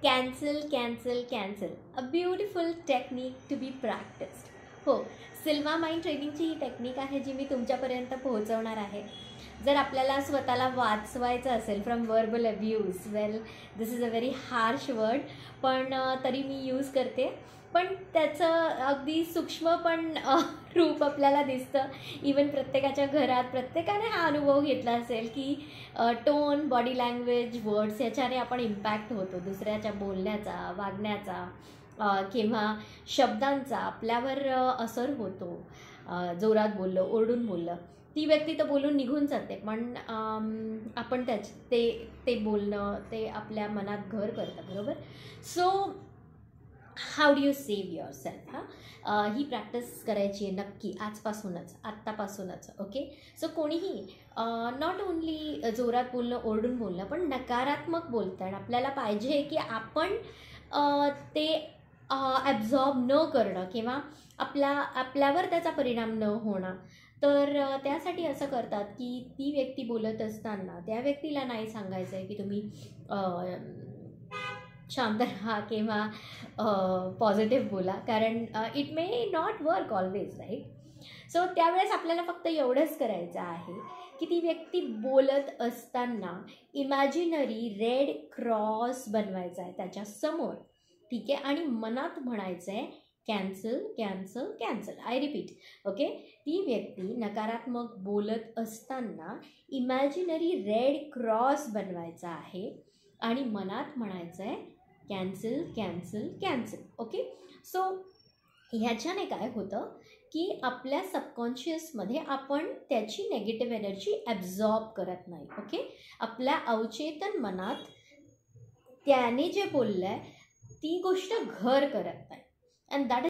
Cancel cancel cancel, a beautiful technique to be practised. हो, Silva mind ट्रेनिंगची ही technique आहे जी मी तुमच्यापर्यंत पोहोचवणार आहे. जर आपल्याला स्वतःला वाचवायचं असेल from verbal abuse, well this is a very harsh word, पण तरी मी यूज करते. पण त्याचं अगदी सूक्ष्म पण रूप आपल्याला दिसतं. इवन प्रत्येकाच्या घरात प्रत्येकाने हा अनुभव घेतला असेल की टोन, बॉडी लँग्वेज, वर्ड्स याच्याने आपण इम्पॅक्ट होतो. दुसऱ्याच्या बोलण्याचा, वागण्याचा किंवा शब्दांचा आपल्यावर असर होतो. जोरात बोललं, ओरडून बोललं, ती व्यक्ती तर बोलून निघून जाते, पण आपण ते बोलणं ते आपल्या मनात घर करतं, बरोबर. So how do you save your self? He practice करायची आहे नक्की आजपासूनच, आत्तापासूनच. ओके. सो कोणीही नॉट ओन्ली जोरात बोलणं, ओरडून बोलणं, पण नकारात्मक बोलताना आपल्याला पाहिजे की आपण ते ॲब्झॉर्ब न करणं किंवा आपल्यावर त्याचा परिणाम न होणं. तर त्यासाठी असं करतात की ती व्यक्ती बोलत असताना त्या व्यक्तीला नाही सांगायचं आहे की तुम्ही शांत राहा किंवा पॉझिटिव्ह बोला, कारण it may not work always, right. So त्यावेळेस आपल्याला फक्त एवढंच करायचं आहे की ती व्यक्ती बोलत असताना इमॅजिनरी रेड क्रॉस बनवायचा आहे त्याच्यासमोर, ठीक आहे, आणि मनात म्हणायचं आहे cancel cancel cancel. I repeat, okay. ती व्यक्ती नकारात्मक बोलत असताना इमॅजिनरी रेड क्रॉस बनवायचा आहे आणि मनात म्हणायचं आहे cancel cancel cancel. Okay. So ह्याच्याने काय होतं की आपल्या सबकॉन्शियसमध्ये आपण त्याची नेगेटिव्ह एनर्जी ॲब्झॉर्ब करत नाही. ओके. आपल्या अवचेतन मनात त्याने जे बोललं आहे ती गोष्ट घर करत नाही, अँड दॅट